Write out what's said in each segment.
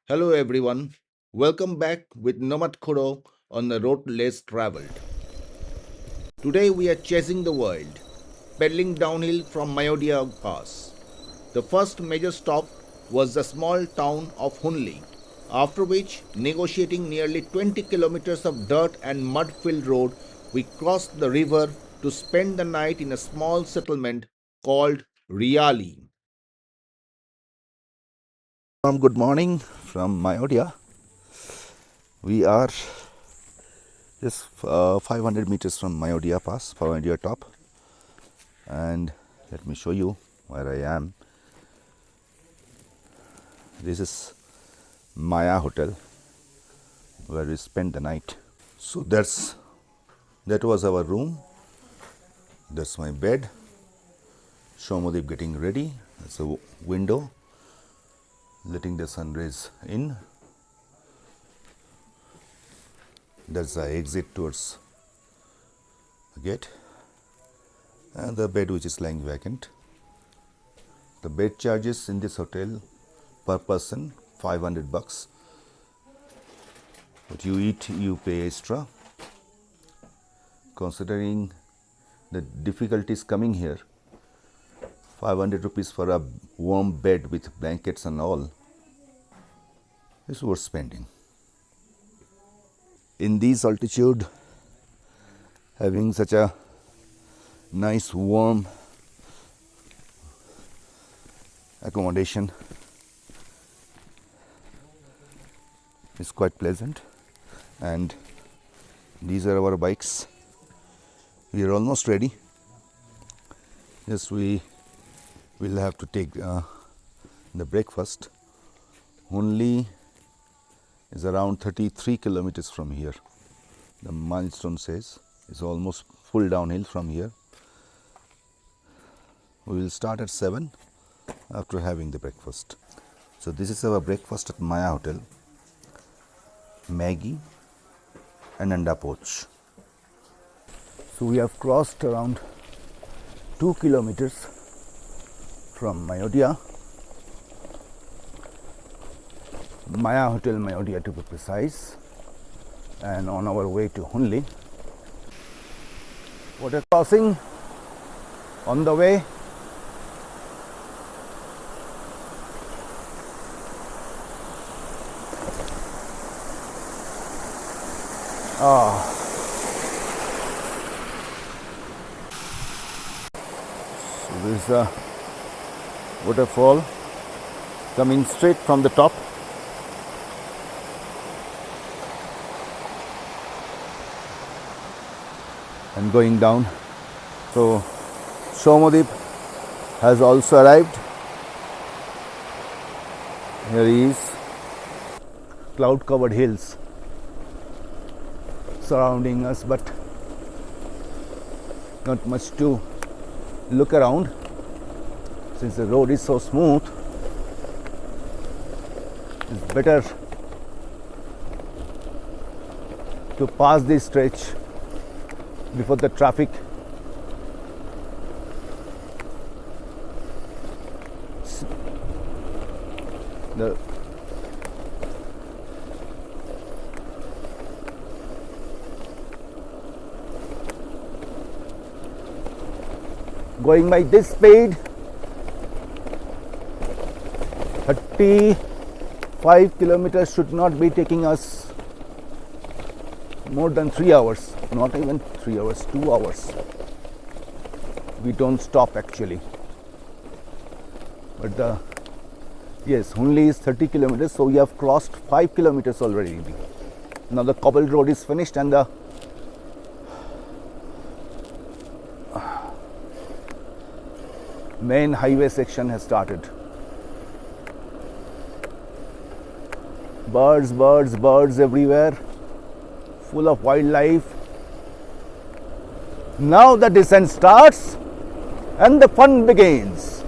Hello everyone, welcome back with Nomad Kuro on the road less traveled. Today we are chasing the world, pedaling downhill from Mayudia Pass. The first major stop was the small town of Hunli, after which, negotiating nearly 20 kilometers of dirt and mud filled road, we crossed the river to spend the night in a small settlement called Riali. Good morning from Mayodia. We are just 500 meters from Mayodia Pass, Mayodia top, and let me show you where I am. This is Maya Hotel where we spent the night. So that was our room. That's my bed. Shomadip getting ready. That's a window, letting the sun rays in. That's the exit towards the gate, and the bed which is lying vacant. The bed charges in this hotel per person $500, but you eat, you pay extra. Considering the difficulties coming here, 500 rupees for a warm bed with blankets and all is worth spending. In this altitude, having such a nice warm accommodation is quite pleasant. And these are our bikes. We are almost ready. Yes, we will have to take the breakfast. Only is around 33 kilometers from here. The milestone says it's almost full downhill from here. We will start at 7 after having the breakfast. So this is our breakfast at Maya Hotel. Maggie and anda poach. So we have crossed around 2 kilometers from Mayudia, Maya Hotel Mayudia to be precise, and on our way to Hunli. Water crossing on the way. So this is a waterfall coming straight from the top. And going down. So Shomadip has also arrived. Here he is. Cloud covered hills surrounding us, but not much to look around since the road is so smooth. It's better to pass this stretch before the traffic going by this speed, 35 kilometers should not be taking us more than 3 hours, not even 3 hours, 2 hours. We don't stop actually. But yes, Hunli is 30 kilometers, so we have crossed 5 kilometers already. Now the cobbled road is finished and the main highway section has started. Birds, birds, birds everywhere, full of wildlife. Now the descent starts and the fun begins.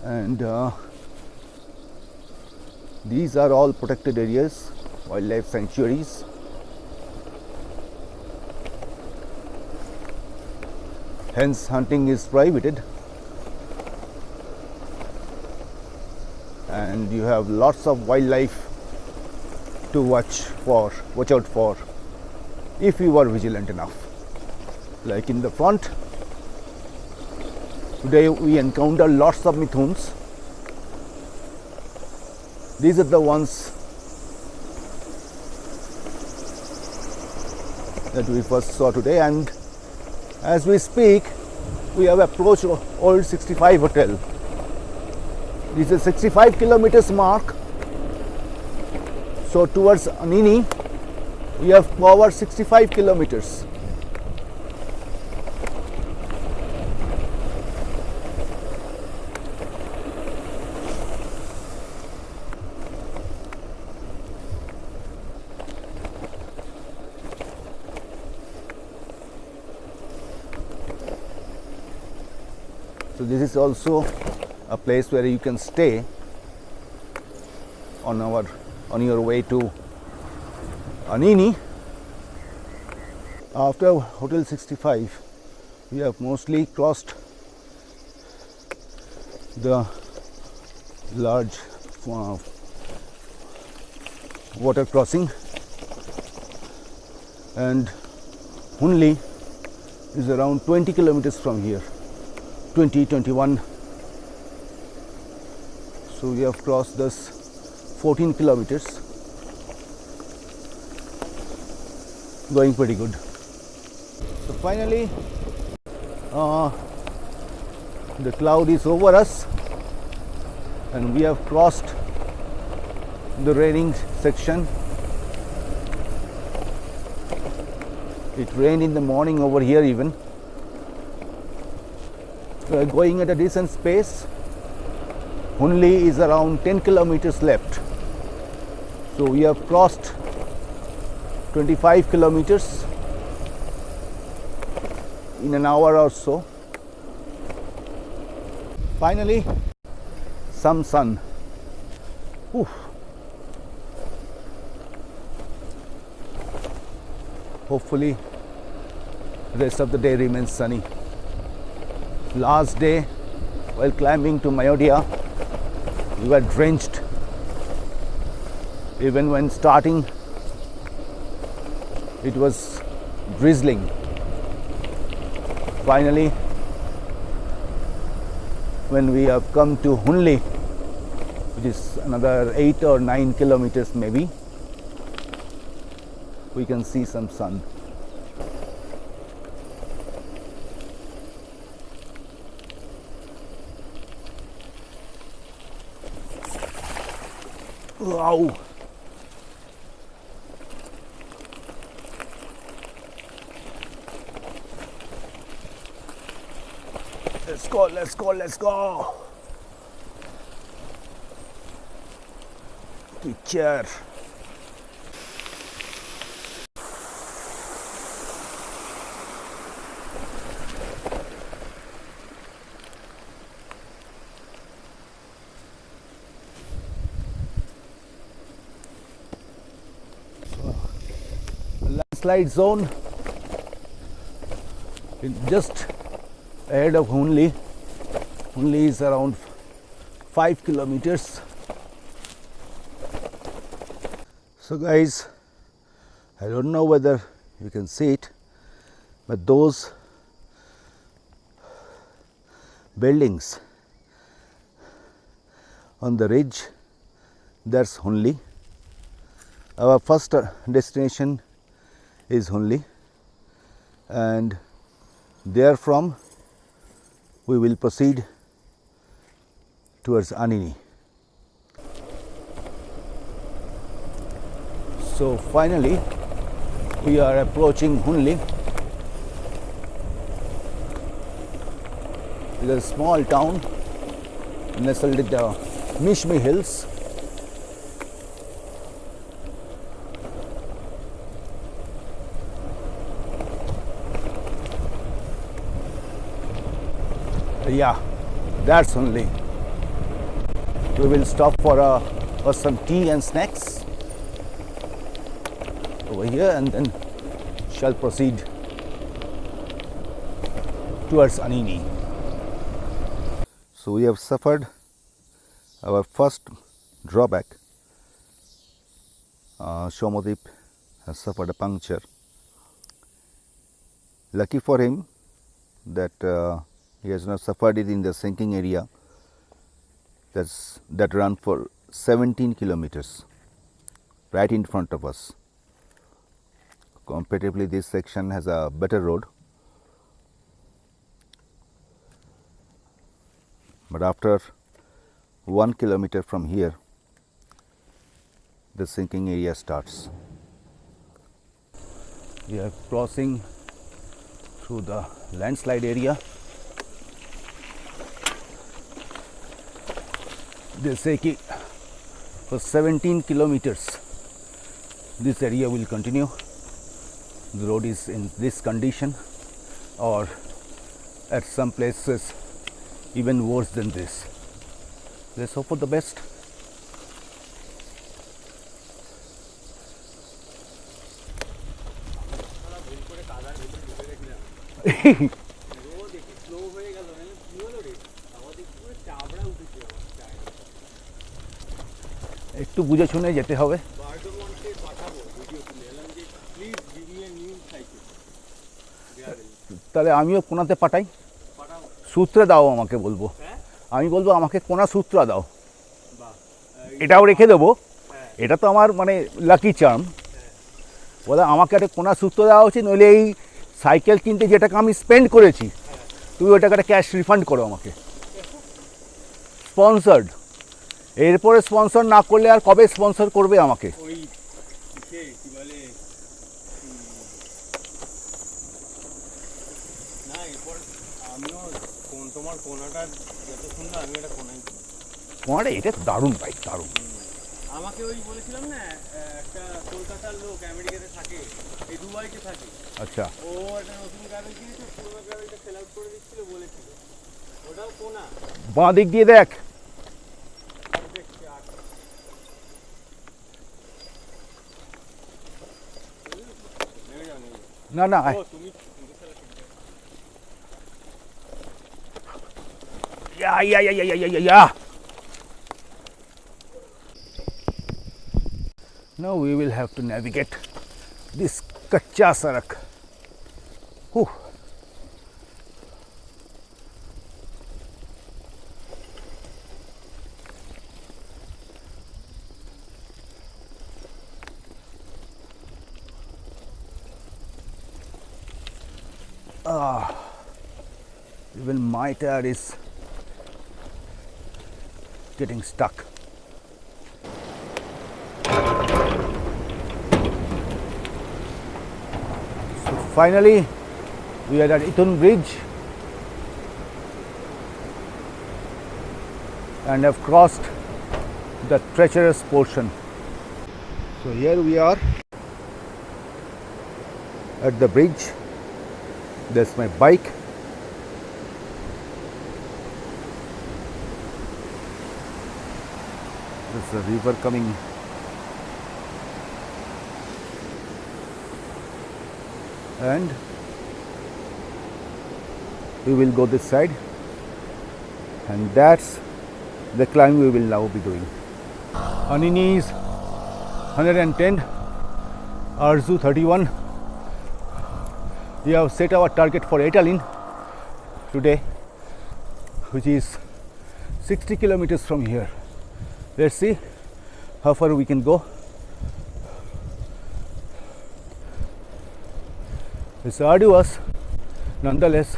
and these are all protected areas, wildlife sanctuaries. Hence hunting is prohibited, and you have lots of wildlife to watch out for if you are vigilant enough. Like in the front, today we encounter lots of mithuns. These are the ones that we first saw today, and as we speak we have approached Old 65 Hotel. This is 65 kilometers mark. So towards Anini, we have covered 65 kilometers. So this is also a place where you can stay on your way to Anini. After Hotel 65, we have mostly crossed the large water crossing, and Hunli is around 20 kilometers from here, 21. So we have crossed this 14 kilometers, going pretty good. So finally the cloud is over us and we have crossed the raining section. It rained in the morning over here even. We are going at a decent pace. Hunli is around 10 kilometers left. So we have crossed 25 kilometers in an hour or so. Finally, some sun. Oof. Hopefully, the rest of the day remains sunny. Last day, while climbing to Mayodia, we were drenched. Even when starting, it was drizzling. Finally, when we have come to Hunli, which is another 8 or 9 kilometers maybe, we can see some sun. Wow! Let's go! Picture. Landslide zone just ahead of Hunli. Hunli is around 5 kilometers. So guys, I don't know whether you can see it, but those buildings on the ridge, that's Hunli. Our first destination is Hunli, and therefrom we will proceed towards Anini. So finally we are approaching Hunli. It is a small town nestled in the Mishmi Hills. Yeah, that's Hunli. We will stop for some tea and snacks over here and then shall proceed towards Anini. So we have suffered our first drawback. Shomadip has suffered a puncture. Lucky for him that he has not suffered it in the sinking area that run for 17 kilometers right in front of us. Comparatively, this section has a better road, but after 1 kilometer from here, the sinking area starts. We are crossing through the landslide area. They say कि for 17 kilometers this area will continue. The road is in this condition, or at some places even worse than this. Let's hope for the best. একটু বুঝে শুনে যেতে হবে। তাহলে আমিও কোনাতে পাঠাই, সূত্রে দাও আমাকে, বলবো আমি বলবো আমাকে কোনা সূত্র দাও, এটাও রেখে দেবো। এটা তো আমার মানে লাকি চার্ম, বলে আমাকে একটা কোনা সূত্র দেওয়া উচিত, নইলে এই সাইকেল কিনতে যে টাকা আমি স্পেন্ড করেছি তুমি ওই টাকাটা ক্যাশ রিফান্ড করো আমাকে। স্পন্সর্ড, এরপরে স্পন্সর না করলে আর কবে স্পন্সর করবে আমাকে? কোনাটা এটা দারুণ বাইক, দারুণ। আমাকে ওই বলেছিলাম না, একটা কলকাতার লোক আমেরিকাতে থাকে, এই দুবাইতে থাকে। আচ্ছা, ও একটা নতুন গ্রাভেল কিনেছে, পুরোনো গ্রাভেলটা সেল আউট করে দিচ্ছিল, বলেছিল ওটাও কোনা। বাঁ দিক দিয়ে দেখ। না না, yeah. Now we will have to navigate this kacha sarak. Whew. Even my tire is getting stuck. So finally we are at Itun Bridge and have crossed the treacherous portion. So here we are at the bridge. That's my bike. There's a river coming. And we will go this side, and that's the climb we will now be doing. Anini is 110, Arzu 31. We have set our target for Etalin today, which is 60 kilometers from here. Let's see how far we can go. It's arduous nonetheless,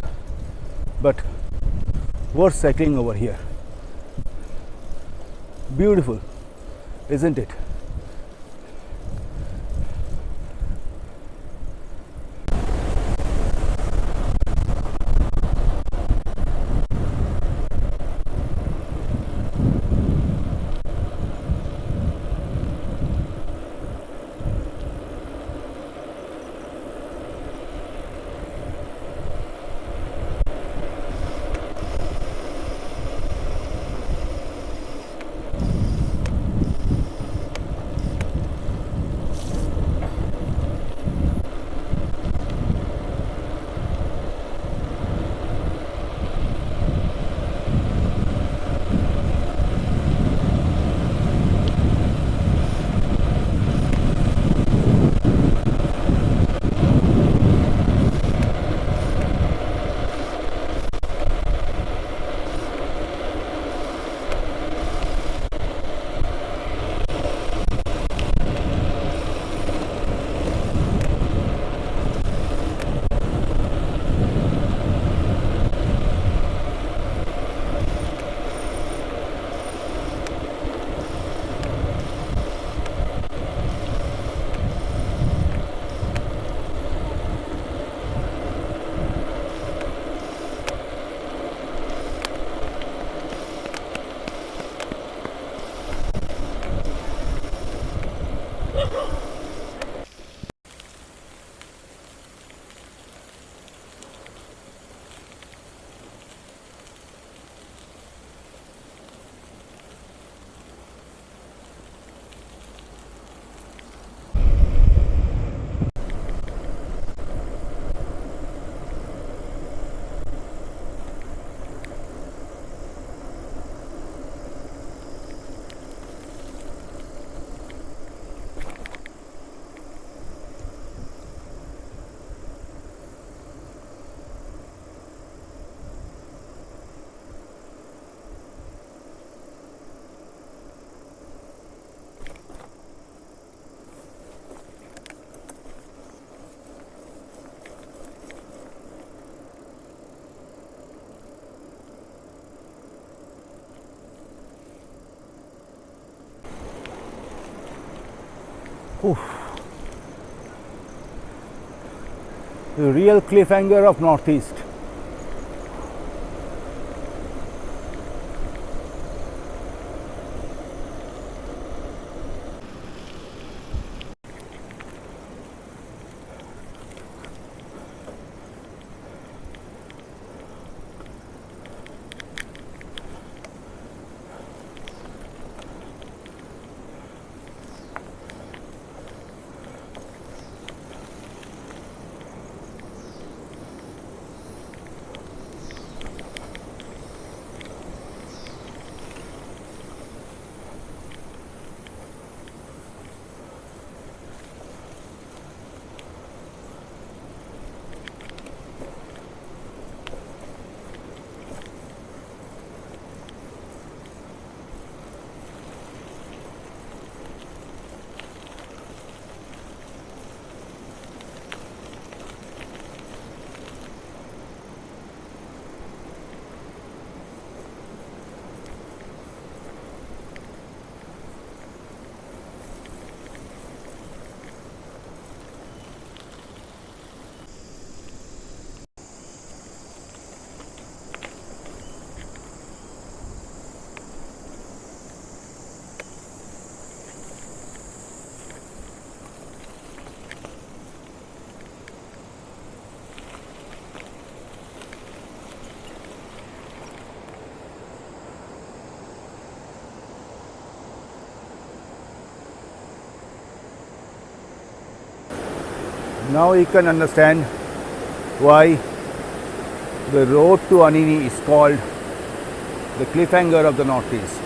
but worth cycling over here. Beautiful, isn't it? Oof. The real cliffhanger of Northeast. Now you can understand why the road to Anini is called the cliffhanger of the Northeast.